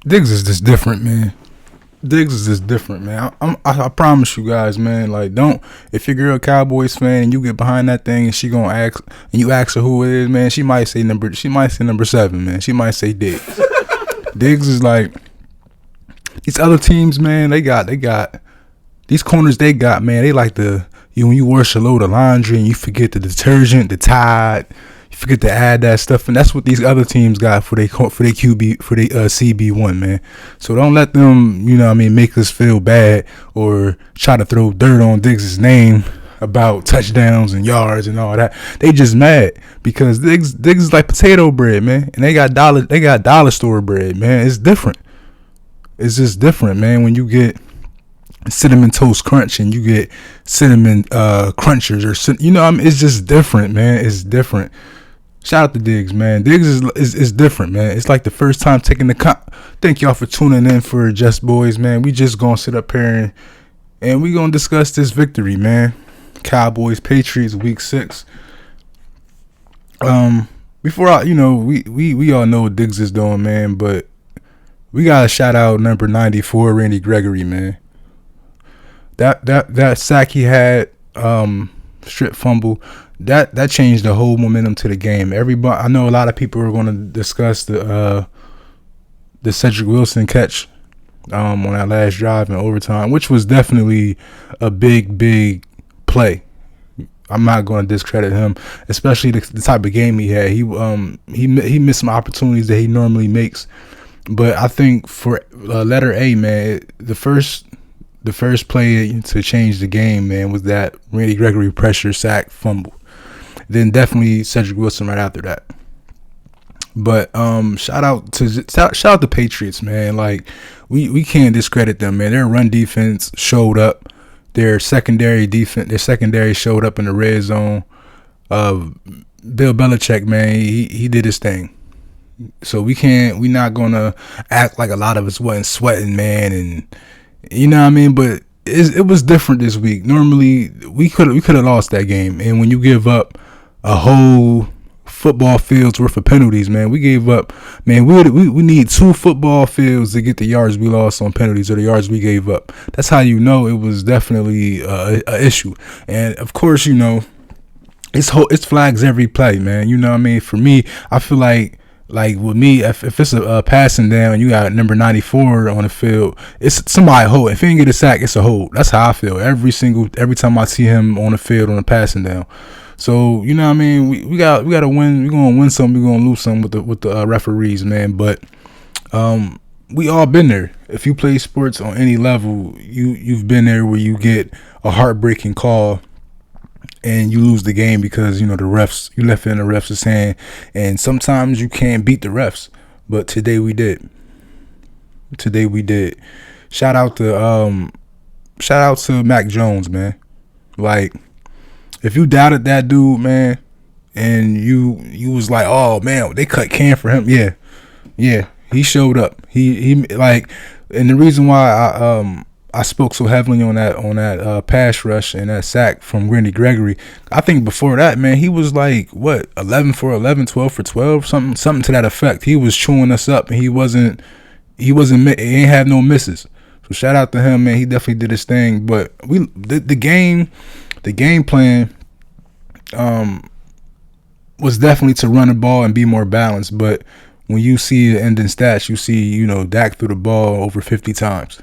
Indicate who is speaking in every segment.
Speaker 1: Diggs is just different, man. Diggs is just different, man. I promise you guys, man. Like, don't, if your girl a Cowboys fan and you get behind that thing and she gonna ask and you ask her who it is, man, she might say number 7, man. She might say Diggs. Diggs is like these other teams, man. They got these corners. They got, man. They like when you wash a load of laundry and you forget the detergent, the Tide. You forget to add that stuff, and that's what these other teams got for their QB for their CB1, man. So don't let them, make us feel bad or try to throw dirt on Diggs' name about touchdowns and yards and all that. They just mad because Diggs is like potato bread, man, and they got dollar store bread, man. It's different. It's just different, man. When you get cinnamon toast crunch and you get cinnamon crunchers or it's just different, man. It's different. Shout out to Diggs, man. Diggs is different, man. It's like the first time taking Thank y'all for tuning in for Just Boys, man. We just gonna sit up here and we gonna discuss this victory, man. Cowboys Patriots week 6. Before we all know what Diggs is doing, man, but we gotta shout out number 94, Randy Gregory, man. That sack he had, strip fumble, that changed the whole momentum to the game. Everybody, I know a lot of people are going to discuss the Cedric Wilson catch on that last drive in overtime, which was definitely a big play. I'm not going to discredit him, especially the type of game he had. He missed some opportunities that he normally makes, but I think for letter A, man, the first play to change the game, man, was that Randy Gregory pressure sack fumble. Then definitely Cedric Wilson right after that. But shout out the Patriots, man. Like we can't discredit them, man. Their run defense showed up. Their secondary showed up in the red zone. Bill Belichick, man, he did his thing. So we're not gonna act like a lot of us wasn't sweating, man, and you know what I mean. But it was different this week. Normally we could have lost that game, and when you give up a whole football field's worth of penalties, man, we gave up. Man, we need 2 football fields to get the yards we lost on penalties or the yards we gave up. That's how you know it was definitely a issue. And of course, it's flags every play, man. You know what I mean? For me, I feel like with me, if it's a passing down, you got number 94 on the field, it's somebody hold. If he didn't get a sack, it's a hold. That's how I feel every time I see him on the field on a passing down. So you know what I mean, we got to win. We're gonna win some. We're gonna lose some with the referees, man. But we all been there. If you play sports on any level, you've been there where you get a heartbreaking call and you lose the game because the refs, you left it in the refs' hand, and sometimes you can't beat the refs. But today we did. Shout out to Mac Jones, man. Like, if you doubted that dude, man, and you was like, oh man, they cut Cam for him, yeah, he showed up. He like, and the reason why I spoke so heavily on that pass rush and that sack from Randy Gregory, I think before that, man, he was like, what, 11 for 11, 12 for 12, something to that effect. He was chewing us up, and he ain't have no misses. So shout out to him, man. He definitely did his thing. But the game plan was definitely to run the ball and be more balanced. But when you see the ending stats, you see, Dak threw the ball over 50 times.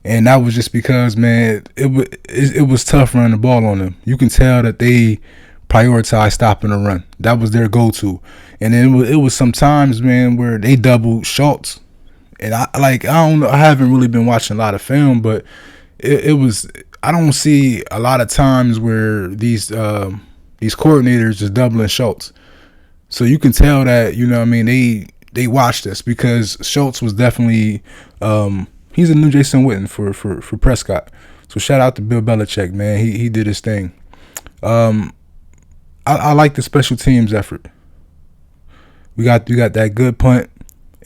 Speaker 1: And that was just because, man, it was tough running the ball on them. You can tell that they prioritized stopping the run. That was their go-to. And then it was some times, man, where they doubled Schultz. And I don't know, I haven't really been watching a lot of film, but it was, I don't see a lot of times where these coordinators is doubling Schultz. So you can tell that, they watched us, because Schultz was definitely he's a new Jason Witten for Prescott. So shout out to Bill Belichick, man. He did his thing. I like the special teams effort. We got that good punt,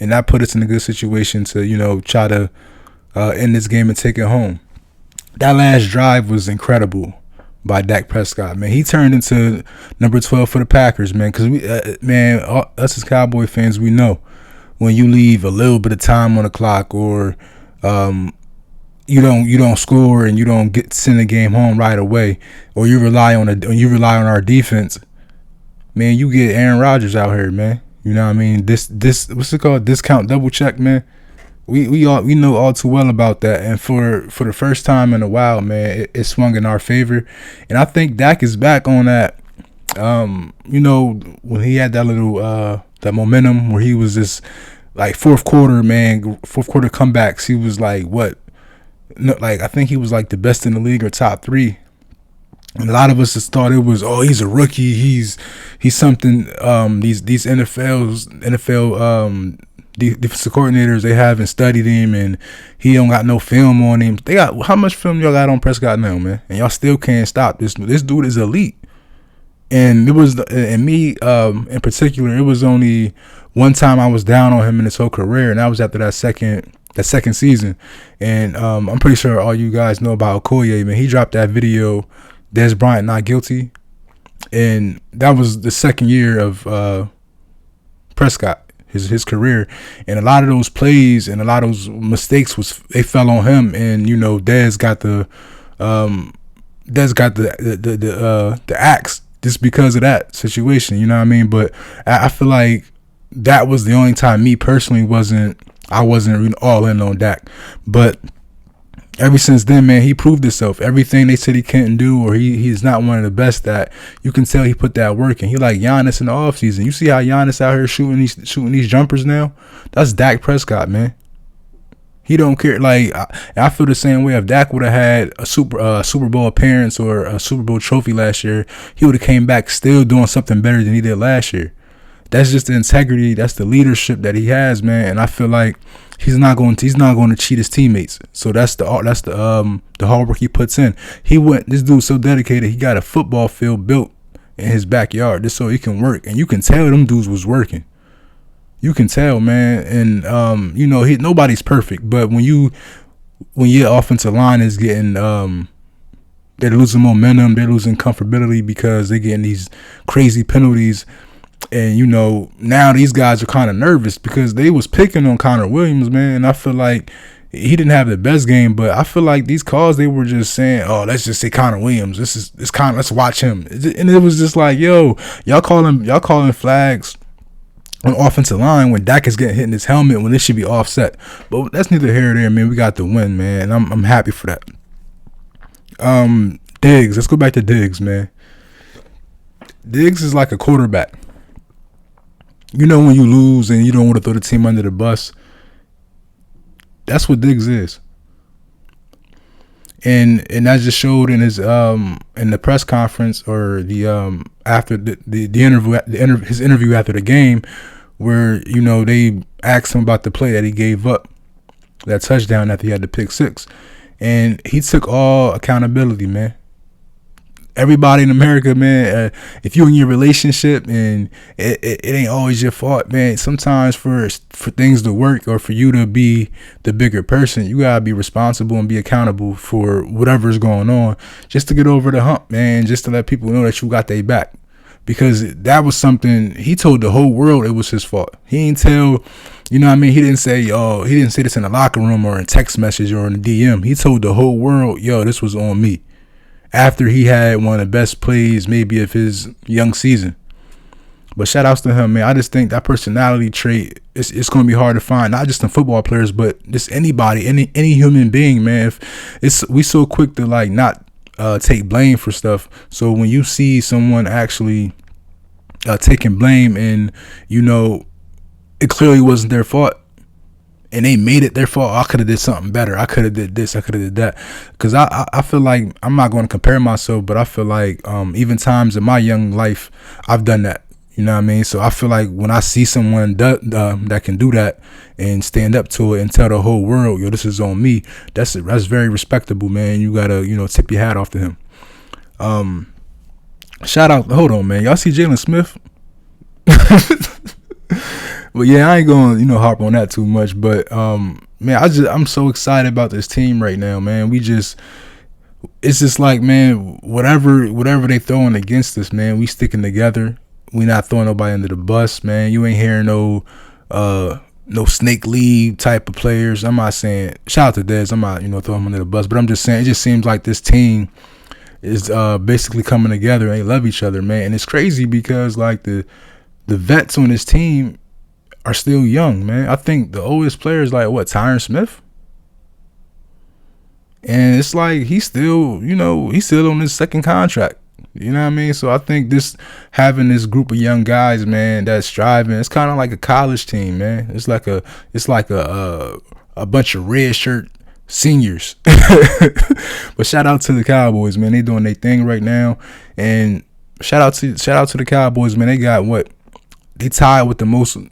Speaker 1: and that put us in a good situation to try to end this game and take it home. That last drive was incredible by Dak Prescott, man. He turned into number 12 for the Packers, man. Because us as Cowboy fans, we know when you leave a little bit of time on the clock, or you don't score and you don't send the game home right away, or you rely on our defense, man, you get Aaron Rodgers out here, man. You know what I mean? This what's it called? Discount double check, man. We know all too well about that, and for the first time in a while, man, it swung in our favor, and I think Dak is back on that. When he had that little that momentum where he was just like fourth quarter comebacks, he was like what? No, like I think he was like the best in the league or top 3. And a lot of us just thought it was, oh, he's a rookie, he's something. These NFL defensive coordinators, they haven't studied him, and he don't got no film on him. They got, how much film y'all got on Prescott now, man? And y'all still can't stop this. This dude is elite. And it was, and me in particular, it was only one time I was down on him in his whole career, and that was after that second season. And I'm pretty sure all you guys know about Okoye, man. He dropped that video, Dez Bryant not guilty, and that was the second year of Prescott, his career, and a lot of those plays and a lot of those mistakes they fell on him, and Dez got the axe just because of that situation. You know what I mean? But I feel like that was the only time me personally I wasn't really all in on Dak. But ever since then, man, he proved himself. Everything they said he couldn't do, or he's not one of the best at, you can tell he put that work in. He like Giannis in the offseason. You see how Giannis out here shooting these jumpers now? That's Dak Prescott, man. He don't care. Like I feel the same way. If Dak would have had a Super Bowl appearance or a Super Bowl trophy last year, he would have came back still doing something better than he did last year. That's just the integrity. That's the leadership that he has, man. And I feel like he's not going to cheat his teammates. So that's the hard work he puts in. This dude's so dedicated. He got a football field built in his backyard just so he can work, and you can tell them dudes was working. You can tell, man. And nobody's perfect, but when your offensive line is getting they're losing momentum, they're losing comfortability because they're getting these crazy penalties. And, now these guys are kind of nervous because they was picking on Connor Williams, man. And I feel like he didn't have the best game, but I feel like these calls, they were just saying, oh, let's just say Connor Williams. Let's watch him. And it was just like, yo, y'all calling flags on offensive line when Dak is getting hit in his helmet when it should be offset. But that's neither here nor there, man. We got the win, man. And I'm happy for that. Diggs. Let's go back to Diggs, man. Diggs is like a quarterback. When you lose and you don't want to throw the team under the bus, that's what Diggs is. And that just showed in his in the press conference, or the after the interview, his interview after the game, where they asked him about the play that he gave up, that touchdown after he had the pick six, and he took all accountability, man. Everybody in America, man, if you're in your relationship and it ain't always your fault, man. Sometimes for things to work or for you to be the bigger person, you gotta be responsible and be accountable for whatever's going on, just to get over the hump, man. Just to let people know that you got their back, because that was something he told the whole world it was his fault. He ain't tell, he didn't say, he didn't say this in the locker room or in text message or in the DM. He told the whole world, this was on me. After he had one of the best plays maybe of his young season. But shout outs to him, man. I just think that personality trait, it's going to be hard to find, not just in football players, but just anybody, any human being, man. We so quick to like not take blame for stuff. So when you see someone actually taking blame and, it clearly wasn't their fault, and they made it their fault. I could have did something better. I could have did this. I could have did that. Because I feel like, I'm not going to compare myself, but I feel like even times in my young life, I've done that. You know what I mean? So I feel like when I see someone that can do that and stand up to it and tell the whole world, this is on me, that's very respectable, man. You got to, tip your hat off to him. Shout out. Hold on, man. Y'all see Jalen Smith? But yeah, I ain't going to, harp on that too much. But, man, I'm so excited about this team right now, man. It's just like, man, whatever they throwing against us, man, we sticking together. We not throwing nobody under the bus, man. You ain't hearing no no snake league type of players. I'm not saying shout out to Dez. I'm not throwing him under the bus, but I'm just saying it just seems like this team is basically coming together and they love each other, man. And it's crazy because like the vets on this team are still young, man. I think the oldest player is like what, Tyron Smith? And it's like he's still on his second contract. You know what I mean? So I think having this group of young guys, man, that's striving, it's kind of like a college team, man. It's like a bunch of red shirt seniors. But shout out to the Cowboys, man. They doing their thing right now. And shout out to the Cowboys, man. They got what? They tied with the most, with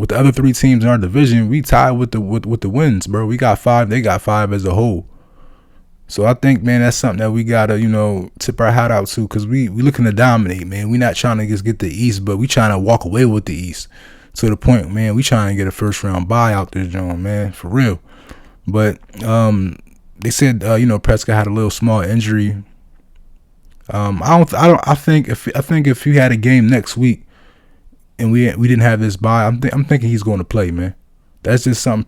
Speaker 1: the other 3 teams in our division. We tied with the wins, bro. We got 5. They got 5 as a whole. So I think, man, that's something that we gotta, tip our hat out to, because we looking to dominate, man. We not trying to just get the East, but we trying to walk away with the East to the point, man. We trying to get a first round bye out there, John, man, for real. But they said, Prescott had a little small injury. I think if he had a game next week and we didn't have this bye, I'm thinking he's going to play, man. That's just something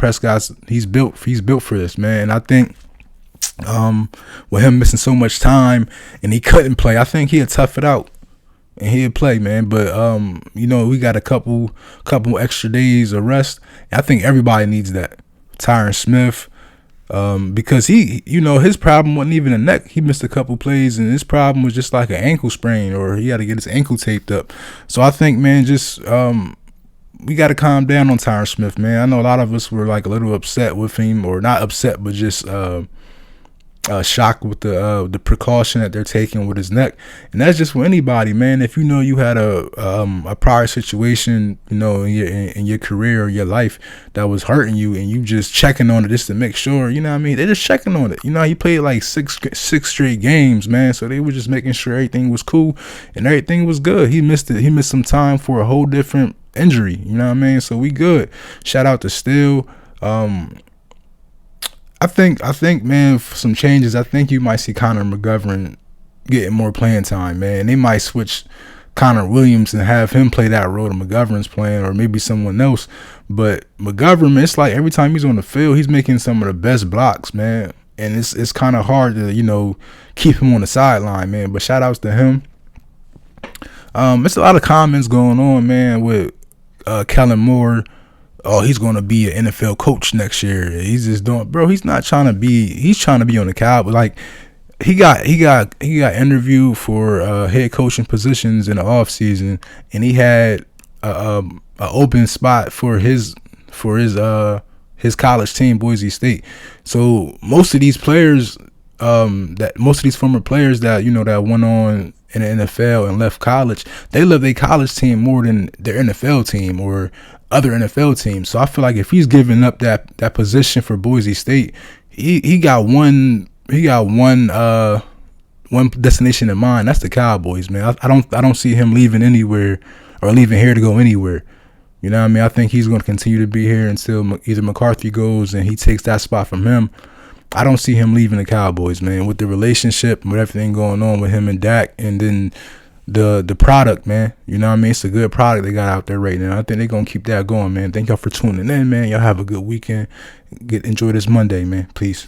Speaker 1: he's built for this, man. And I think. With him missing so much time and he couldn't play, I think he'd tough it out and he'd play, man. But we got a couple extra days of rest. I think everybody needs that. Tyron Smith, because his problem wasn't even a neck. He missed a couple plays and his problem was just like an ankle sprain, or he had to get his ankle taped up. So I think, man, just we got to calm down on Tyron Smith, man. I know a lot of us were like a little upset with him, or not upset, but just shocked with the precaution that they're taking with his neck. And that's just for anybody, man. If you had a prior situation, in your career or your life that was hurting you, and you just checking on it just to make sure, you know what I mean? They're just checking on it. He played like six straight games, man. So they were just making sure everything was cool and everything was good. He missed some time for a whole different injury. You know what I mean? So we good. Shout out to Steele. I think, man, for some changes, I think you might see Connor McGovern getting more playing time, man. They might switch Connor Williams and have him play that role that McGovern's playing, or maybe someone else. But McGovern, man, it's like every time he's on the field, he's making some of the best blocks, man. And it's kind of hard to, keep him on the sideline, man. But shout outs to him. It's a lot of comments going on, man, with Kellen Moore. Oh, he's going to be an NFL coach next year. He's just doing, bro. He's not trying to be. He's trying to be on the Cowboys. Like he got interviewed for head coaching positions in the off season, and he had a open spot for his college team, Boise State. So most of these players, most of these former players that that went on in the NFL and left college, they love their college team more than their NFL team or other NFL teams. So I feel like if he's giving up that position for Boise State, he got one destination in mind. That's the Cowboys, man. I don't see him leaving anywhere or leaving here to go anywhere. You know what I mean? I think he's going to continue to be here until either McCarthy goes and he takes that spot from him. I don't see him leaving the Cowboys, man, with the relationship, with everything going on with him and Dak, and then the product, man. You know what I mean? It's a good product they got out there right now. I think they're going to keep that going, man. Thank y'all for tuning in, man. Y'all have a good weekend. Enjoy this Monday, man. Peace.